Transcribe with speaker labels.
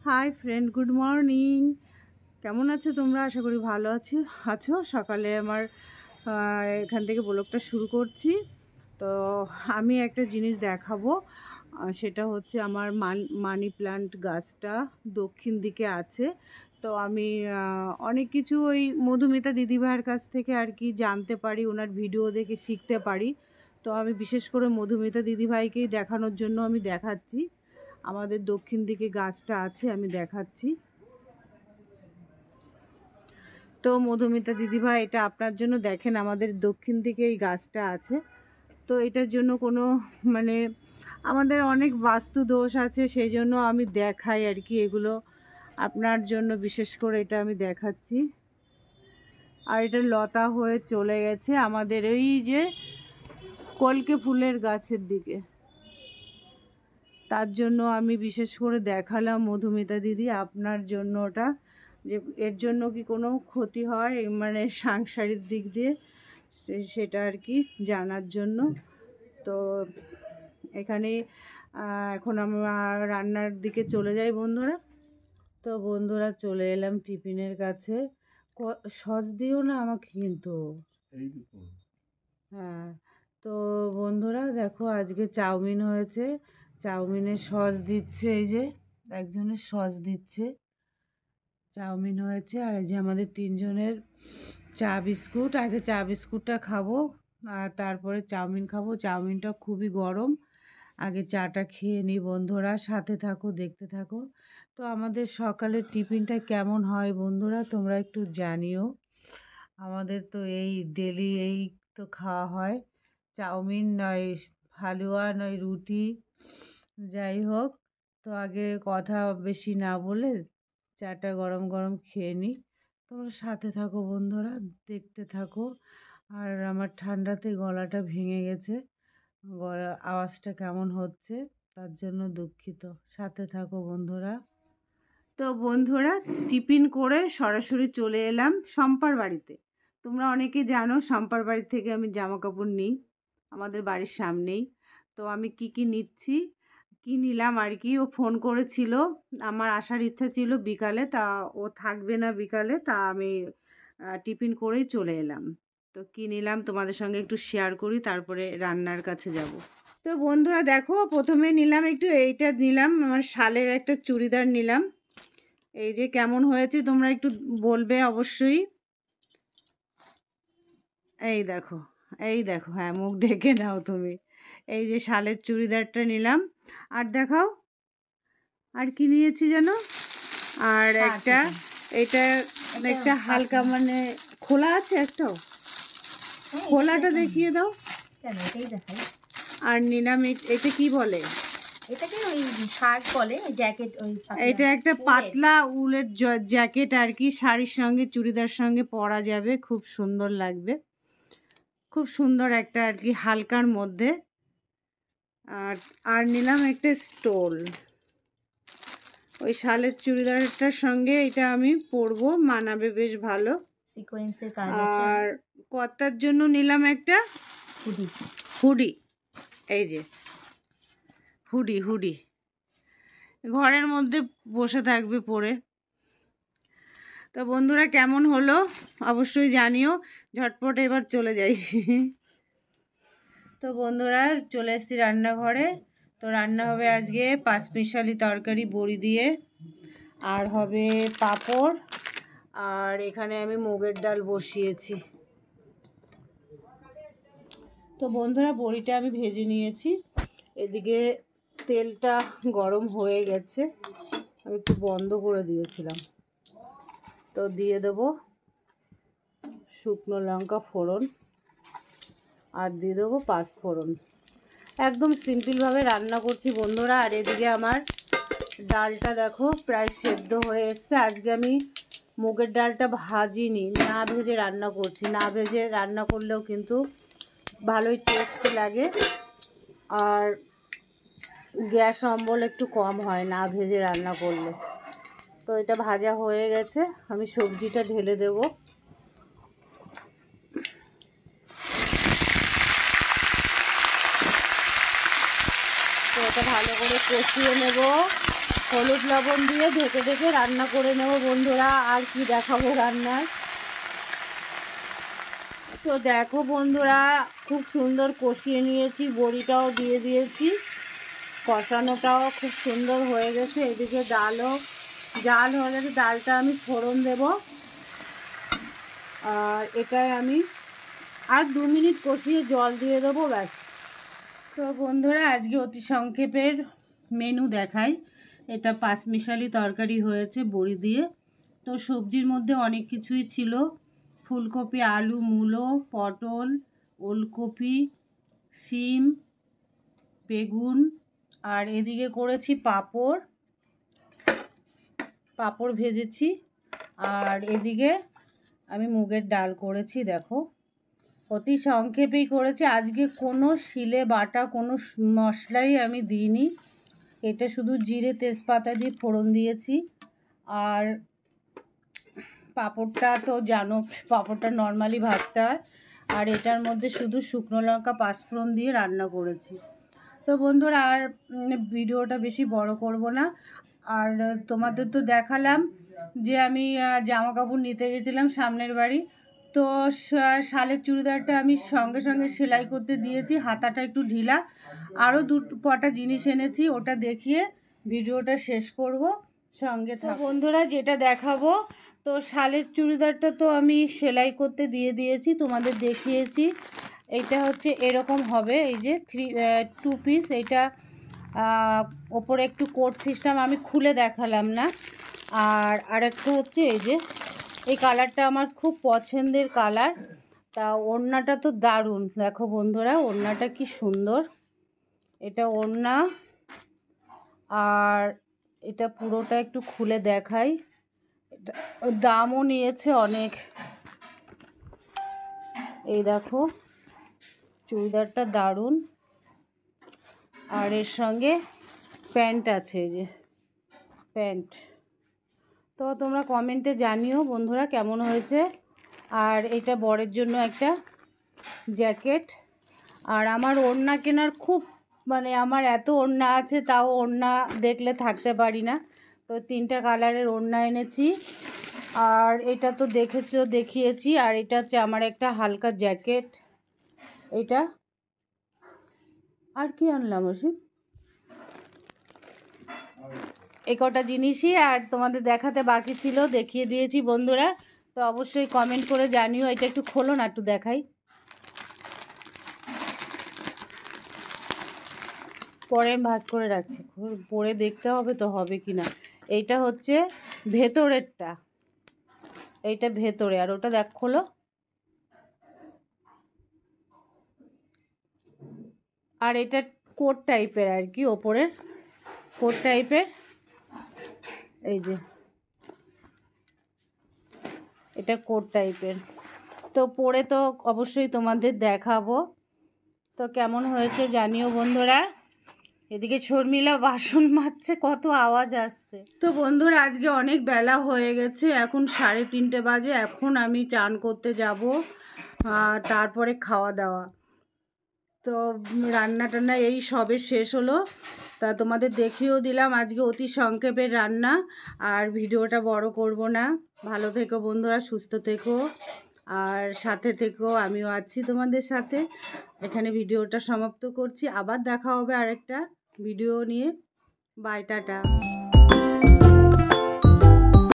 Speaker 1: Hi friend, good morning. কেমন আছো তোমরা? আশা করি ভালো আছো। সকালে আমার এখান থেকে ব্লগটা শুরু করছি। তো আমি একটা জিনিস দেখাবো, সেটা হচ্ছে আমার মানি প্ল্যান্ট গাছটা দক্ষিণ দিকে আছে। তো আমি অনেক কিছু ওই মধুমিতা দিদিভাইয়ের কাছ থেকে আর কি জানতে পারি, ওনার ভিডিও দেখে শিখতে পারি। তো আমি বিশেষ করে মধুমিতা দিদিভাইকেই দেখানোর জন্য আমি দেখাচ্ছি। আমাদের দক্ষিণ দিকে গাছটা আছে, আমি দেখাচ্ছি। তো মধুমিতা দিদিভাই, এটা আপনার জন্য দেখেন, আমাদের দক্ষিণ দিকে এই গাছটা আছে। তো এটার জন্য কোনো মানে আমাদের অনেক বাস্তু দোষ আছে, সেই জন্য আমি দেখাই আর কি এগুলো আপনার জন্য। বিশেষ করে এটা আমি দেখাচ্ছি। আর এটা লতা হয়ে চলে গেছে আমাদের এই যে কলকে ফুলের গাছের দিকে। তার জন্য আমি বিশেষ করে দেখালাম মধুমিতা দিদি আপনার জন্য ওটা, যে এর জন্য কি কোনো ক্ষতি হয় মানে সাংসারিক দিক দিয়ে, সেটা আর কি জানার জন্য। তো এখানে এখন আমরা রান্নার দিকে চলে যাই বন্ধুরা। তো বন্ধুরা চলে এলাম টিফিনের কাছে। সস দিও না আমাকে কিন্তু। হ্যাঁ, তো বন্ধুরা দেখো, আজকে চাউমিন হয়েছে। চাউমিনের সস দিচ্ছে, এই যে একজনের সস দিচ্ছে। চাউমিন হয়েছে, আর এই যে আমাদের তিনজনের চা বিস্কুট। আগে চা বিস্কুটটা খাবো আর তারপরে চাউমিন খাবো। চাউমিনটা খুবই গরম। আগে চাটা খেয়ে নিই বন্ধুরা, সাথে থাকো, দেখতে থাকো। তো আমাদের সকালের টিফিনটা কেমন হয় বন্ধুরা তোমরা একটু জানিও। আমাদের তো এই ডেলি এই তো খাওয়া হয়, চাউমিন নয় হালুয়া নয় রুটি, যাই হোক। তো আগে কথা বেশি না বলে চাটা গরম গরম খেয়ে নিই। তোমরা সাথে থাকো বন্ধুরা, দেখতে থাকো। আর আমার ঠান্ডাতে গলাটা ভেঙে গেছে, গলা আওয়াজটা কেমন হচ্ছে তার জন্য দুঃখিত। সাথে থাকো বন্ধুরা। তো বন্ধুরা, টিফিন করে সরাসরি চলে এলাম শম্পার বাড়িতে। তোমরা অনেকে জানো শম্পার বাড়ি থেকে আমি জামা কাপড় নিই, আমাদের বাড়ির সামনেই। তো আমি কি নিচ্ছি, কি নিলাম আর কি, ও ফোন করেছিল, আমার আসার ইচ্ছা ছিল বিকালে, তা ও থাকবে না বিকালে, তা আমি টিফিন করেই চলে এলাম। তো কি নিলাম তোমাদের সঙ্গে একটু শেয়ার করি, তারপরে রান্নার কাছে যাব। তো বন্ধুরা দেখো, প্রথমে নিলাম একটু এইটা নিলাম, আমার শালের একটা চুড়িদার নিলাম। এই যে কেমন হয়েছে তোমরা একটু বলবে অবশ্যই। এই দেখো, এই দেখো, হ্যাঁ মুখ ঢেকে নাও তুমি। এই যে শালের চুড়িদারটা নিলাম। আর দেখাও, আর কি নিয়েছি যেন, আর একটা এটা একটা হালকা মানে খোলা আছে একটাও, খোলাটা দেখিয়ে দাও।
Speaker 2: কেন এটাই দেখাই।
Speaker 1: আর নিলাম এটা কি বলে,
Speaker 2: এটাকে ওই শার্ট বলে, জ্যাকেট। ওই
Speaker 1: এটা একটা পাতলা উলের জ্যাকেট আর কি, শাড়ির সঙ্গে চুড়িদার সঙ্গে পরা যাবে, খুব সুন্দর লাগবে। খুব সুন্দর একটা আর কি হালকার মধ্যে। আর আর নিলাম একটা স্টোল, ওই শালের চুড়িদারটার সঙ্গে এটা আমি পরবো, মানাবে বেশ ভালো।
Speaker 2: সিকোয়েন্সের কাজ আছে।
Speaker 1: আর কর্তার জন্য নিলাম একটা
Speaker 2: হুডি।
Speaker 1: হুডি, এই যে হুডি ঘরের মধ্যে বসে থাকবে পরে। তো বন্ধুরা কেমন হলো অবশ্যই জানিও। ঝটপট এবার চলে যাই। তো বন্ধুরা চলে এসেছি রান্নাঘরে। তো রান্না হবে আজকে পাঁচমিশালি তরকারি বড়ি দিয়ে, আর হবে পাঁপড়, আর এখানে আমি মুগের ডাল বসিয়েছি। তো বন্ধুরা বড়িটা আমি ভেজে নিয়েছি, এদিকে তেলটা গরম হয়ে গেছে, আমি একটু বন্ধ করে দিয়েছিলাম। তো দিয়ে দেবো শুকনো লঙ্কা ফোড়ন, আর দিয়ে দেবো পাঁচফোড়ন। একদম সিম্পলভাবে রান্না করছি বন্ধুরা। আর এদিকে আমার ডালটা দেখো প্রায় সেদ্ধ হয়ে এসছে। আজকে আমি মুগের ডালটা ভাজিনি, না ভেজে রান্না করছি। না ভেজে রান্না করলেও কিন্তু ভালোই টেস্ট লাগে, আর গ্যাস অম্বল একটু কম হয় না ভেজে রান্না করলে। তো এটা ভাজা হয়ে গেছে, আমি সবজিটা ঢেলে দেবো। তো এটা ভালো করে কষিয়ে নেব। হলুদ লবণ দিয়ে ঢেকে ঢেকে রান্না করে নেব বন্ধুরা। আর কি দেখাবো রান্নার। তো দেখো বন্ধুরা, খুব সুন্দর কষিয়ে নিয়েছি, বড়িটাও দিয়ে দিয়েছি, কষানোটাও খুব সুন্দর হয়ে গেছে। এদিকে ডালও জাল হলে ডালটা আমি ফোড়ন দেব। আর এটাই আমি আর 2 মিনিট কষিয়ে জল দিয়ে দেবো, ব্যাস। তো বন্ধুরা, আজকে অতি সংক্ষেপের মেনু দেখাই। এটা পাঁচমিশালি তরকারি হয়েছে বড়ি দিয়ে। তো সবজির মধ্যে অনেক কিছুই ছিল, ফুলকপি, আলু, মূলো, পটল, ওলকপি, শিম, বেগুন, আর এদিকে করেছি পাঁপড় ভেজেছি। আর এদিকে আমি মুগের ডাল করেছি। দেখো, অতি সংক্ষেপেই করেছি আজকে। কোনো শিলে বাটা কোনো মশলাই আমি দিইনি। এটা শুধু জিরে তেজপাতা দিয়ে ফোড়ন দিয়েছি। আর পাঁপড়টা তো জানো, পাঁপড়টা নর্মালি ভাজতে হয়। আর এটার মধ্যে শুধু শুকনো লঙ্কা পাঁচফোড়ন দিয়ে রান্না করেছি। তো বন্ধুরা, আর ভিডিওটা বেশি বড় করব না। আর তোমাদের তো দেখালাম যে আমি জামা কাপড় নিতে গেছিলাম সামনের বাড়ি। তো শালের চুড়িদারটা আমি সঙ্গে সঙ্গে সেলাই করতে দিয়েছি, হাতাটা একটু ঢিলা। আরও কটা জিনিস এনেছি, ওটা দেখিয়ে ভিডিওটা শেষ করব। সঙ্গে থাকো বন্ধুরা। যেটা দেখাবো, তো শালের চুড়িদারটা তো আমি সেলাই করতে দিয়ে দিয়েছি, তোমাদের দেখিয়েছি। এইটা হচ্ছে এরকম হবে, এই যে 2 পিস। এইটা ওপরে একটু কোট সিস্টেম, আমি খুলে দেখালাম না। আর আরেকটা হচ্ছে এই যে, এই কালারটা আমার খুব পছন্দের কালার। তা ওড়নাটা তো দারুণ, দেখো বন্ধুরা ওড়নাটা কি সুন্দর। এটা ওড়না। আর এটা পুরোটা একটু খুলে দেখাই। এটা দামও নিয়েছে অনেক। এই দেখো, চুড়িদারটা দারুণ। আর এর সঙ্গে প্যান্ট আছে, এই যে প্যান্ট। তো তোমরা কমেন্টে জানিও বন্ধুরা কেমন হয়েছে। আর এটা বরের জন্য একটা জ্যাকেট। আর আমার ওড়না কেনার খুব আমার এত ওড়না আছে, তাও ওড়না দেখলে থাকতে পারি না। তো 3টা কালারের ওড়না এনেছি। আর এটা তো দেখিয়েছি। আর এটা হচ্ছে আমার একটা হালকা জ্যাকেট। এটা আর কি আনলাম ওসব, এই কটা জিনিসই আর তোমাদের দেখাতে বাকি ছিল, দেখিয়ে দিয়েছি বন্ধুরা। তো অবশ্যই কমেন্ট করে জানিও। এটা একটু খোলো না, একটু দেখাই। পরে আমি ভাঁজ করে রাখছি, পরে দেখতে হবে তো হবে কি না। এইটা হচ্ছে ভেতরেরটা, এইটা ভেতরে। আর ওটা দেখ, খোলো। আর এটা কোট টাইপের আর কি, ওপরের কোট টাইপের। এই যে এটা কোট টাইপের। তো পরে তো অবশ্যই তোমাদের দেখাবো। তো কেমন হয়েছে জানিও বন্ধুরা। এদিকে শর্মিলা বাসন মাজছে, কত আওয়াজ আসছে। তো বন্ধুরা, আজকে অনেক বেলা হয়ে গেছে, এখন 3:30 বাজে। এখন আমি চান করতে যাব, তারপরে খাওয়া দাওয়া। তো রান্না টান্না এই সবে শেষ হলো। তা তোমাদের দেখিয়েও দিলাম আজকে অতি সংক্ষেপের রান্না। আর ভিডিওটা বড় করব না। ভালো থেকো বন্ধুরা, সুস্থ থেকো, আর সাথে থেকো, আমিও আছি তোমাদের সাথে। এখানে ভিডিওটা সমাপ্ত করছি। আবার দেখা হবে আরেকটা ভিডিও নিয়ে। Bye, tata.